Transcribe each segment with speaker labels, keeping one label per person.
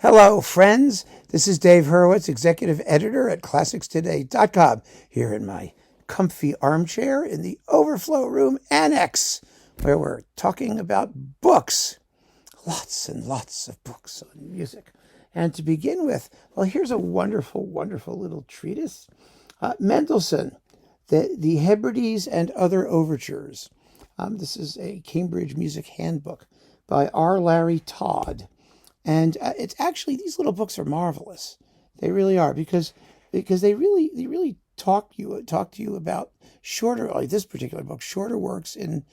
Speaker 1: Hello, friends. This is Dave Hurwitz, executive editor at ClassicsToday.com, here in my comfy armchair in the Overflow Room Annex, where we're talking about books. Lots and lots of books on music. And to begin with, well, here's a wonderful, wonderful little treatise. Mendelssohn, the Hebrides and Other Overtures. This is a Cambridge Music Handbook by R. Larry Todd. And it's actually, these little books are marvelous. They really are, because they really talk to you about shorter, like this particular book, shorter works in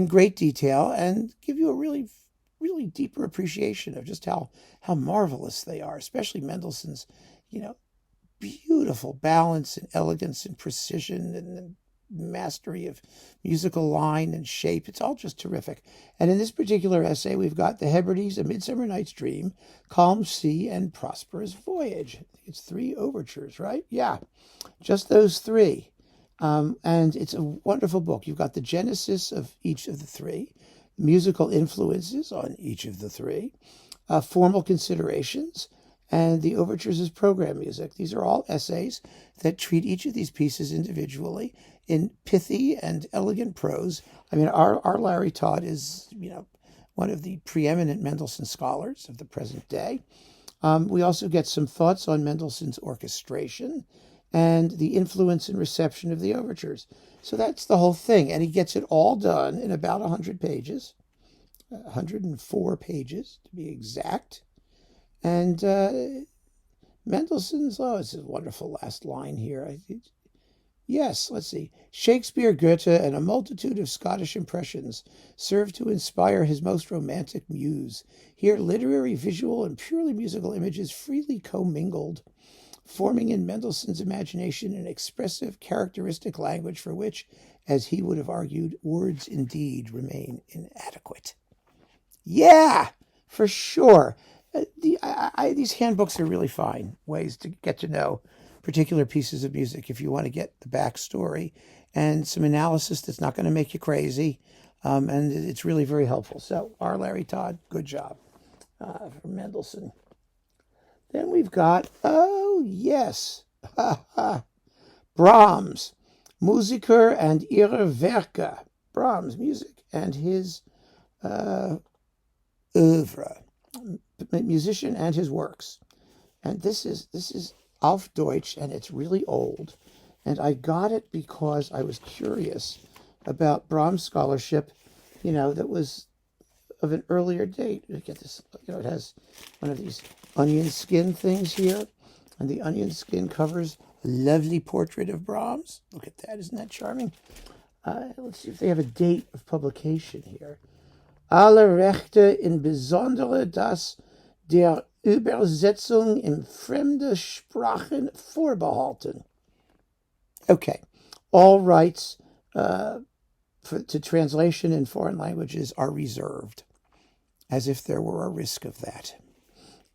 Speaker 1: great detail, and give you a really deeper appreciation of just how marvelous they are, especially Mendelssohn's, beautiful balance and elegance and precision and mastery of musical line and shape. It's all just terrific. And in this particular essay, we've got The Hebrides, A Midsummer Night's Dream, Calm Sea, and Prosperous Voyage. I think it's 3 overtures, right? Yeah, just those 3. And it's a wonderful book. You've got the genesis of each of the 3, musical influences on each of the 3, formal considerations, and the overtures as program music. These are all essays that treat each of these pieces individually in pithy and elegant prose. I mean, our Larry Todd is, one of the preeminent Mendelssohn scholars of the present day. We also get some thoughts on Mendelssohn's orchestration and the influence and reception of the overtures. So that's the whole thing. And he gets it all done in about 100 pages, 104 pages to be exact. And Mendelssohn's, it's a wonderful last line here. Yes, let's see. Shakespeare, Goethe, and a multitude of Scottish impressions served to inspire his most romantic muse. Here, literary, visual, and purely musical images freely commingled, forming in Mendelssohn's imagination an expressive, characteristic language for which, as he would have argued, words indeed remain inadequate. Yeah, for sure. These handbooks are really fine ways to get to know particular pieces of music if you want to get the backstory and some analysis that's not going to make you crazy. And it's really very helpful. So, R. Larry Todd, good job for Mendelssohn. Then we've got, Brahms, Musiker and ihre Werke. Brahms, music and his oeuvre. Musician and his works. And this is auf Deutsch, and it's really old. And I got it because I was curious about Brahms scholarship, that was of an earlier date. You get this, it has one of these onion skin things here, and the onion skin covers a lovely portrait of Brahms. Look at that, isn't that charming? Let's see if they have a date of publication here. Alle Rechte in besondere das der Übersetzung in fremde Sprachen vorbehalten. Okay, all rights to translation in foreign languages are reserved, as if there were a risk of that.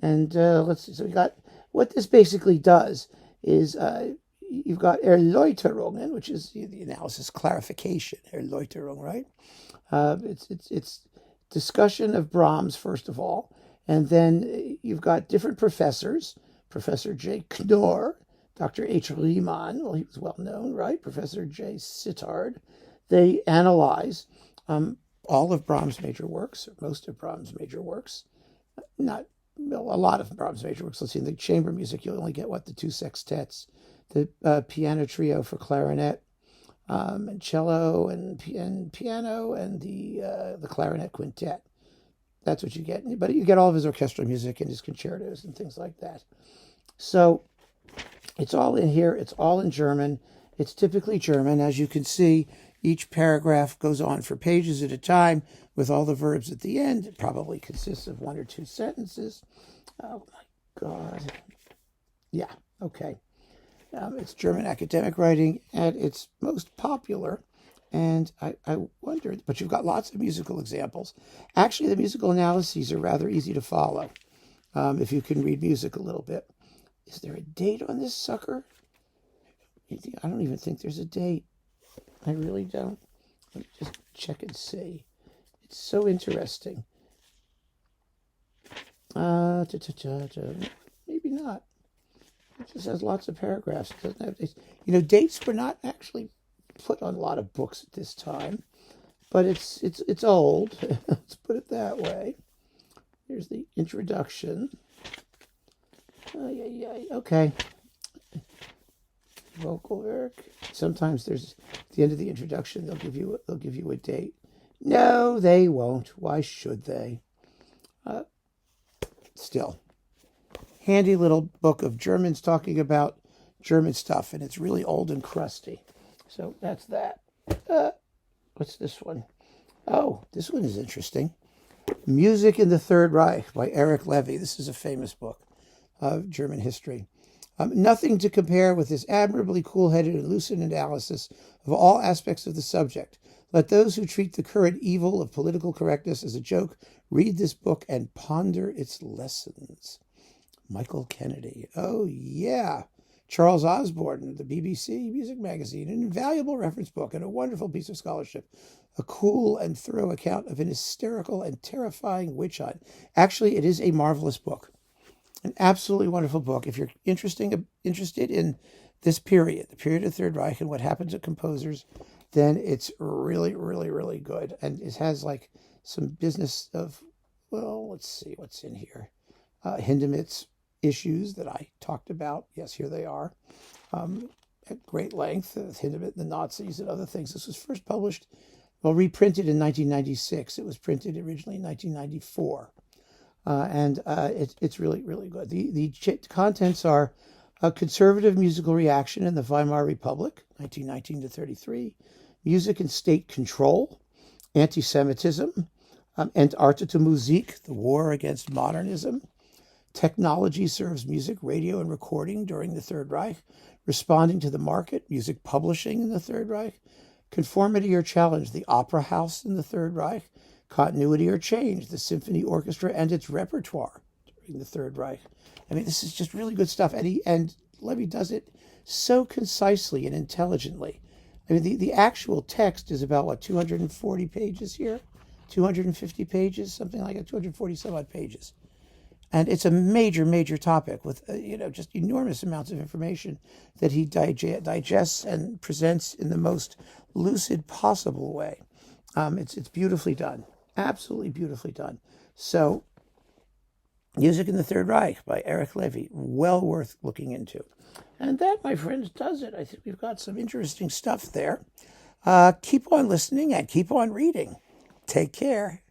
Speaker 1: And let's see, so we got, what this basically does is you've got Erläuterungen, which is the analysis clarification, Erläuterung, right? It's discussion of Brahms, first of all, and then you've got different professors, Professor J. Knorr, Dr. H. Riemann, well, he was well known, right? Professor J. Sittard. They analyze all of Brahms' major works, or most of Brahms' major works, not a lot of Brahms' major works. Let's see, in the chamber music, you'll only get, the 2 sextets, the piano trio for clarinet, and cello and piano, and the clarinet quintet. That's what you get. But you get all of his orchestral music and his concertos and things like that. So it's all in here. It's all in German. It's typically German. As you can see, each paragraph goes on for pages at a time with all the verbs at the end. It probably consists of 1 or 2 sentences. Oh, my God. Yeah, okay. It's German academic writing at its most popular. And I wondered, but you've got lots of musical examples. Actually, the musical analyses are rather easy to follow if you can read music a little bit. Is there a date on this sucker? I don't even think there's a date. I really don't. Let me just check and see. It's so interesting. Maybe not. It just has lots of paragraphs. It doesn't have dates. Dates were not actually put on a lot of books at this time, but it's old. Let's put it that way. Here's the introduction. Okay. Vocal work. Sometimes there's at the end of the introduction they'll give you a date. No, they won't. Why should they? Still, handy little book of Germans talking about German stuff, and it's really old and crusty. So that's that. What's this one? Oh, this one is interesting. Music in the Third Reich by Erich Levy. This is a famous book of German history. Nothing to compare with this admirably cool-headed and lucid analysis of all aspects of the subject. Let those who treat the current evil of political correctness as a joke read this book and ponder its lessons. Michael Kennedy. Oh, yeah. Charles Osborne of the BBC Music Magazine. An invaluable reference book and a wonderful piece of scholarship. A cool and thorough account of an hysterical and terrifying witch hunt. Actually, it is a marvelous book. An absolutely wonderful book. If you're interested in this period, the period of Third Reich and what happened to composers, then it's really, really, really good. And it has like some business of, well, let's see what's in here. Hindemith's issues that I talked about. Yes, here they are. At great length, Hindemith, the Nazis, and other things. This was first published, reprinted in 1996. It was printed originally in 1994. It's really, really good. The contents are a conservative musical reaction in the Weimar Republic, 1919 to 33, music and state control, anti-Semitism, Entartete Musik, the war against modernism, technology serves music, radio, and recording during the Third Reich, responding to the market, music publishing in the Third Reich, conformity or challenge, the opera house in the Third Reich, continuity or change, the symphony orchestra and its repertoire during the Third Reich. I mean, this is just really good stuff. And Levy does it so concisely and intelligently. I mean, the actual text is about, 240 pages here? 250 pages? Something like that, 240 some odd pages. And it's a major, major topic with, just enormous amounts of information that he digests and presents in the most lucid possible way. It's beautifully done. Absolutely beautifully done. So, Music in the Third Reich by Erich Levy, well worth looking into. And that, my friends, does it. I think we've got some interesting stuff there. Keep on listening and keep on reading. Take care.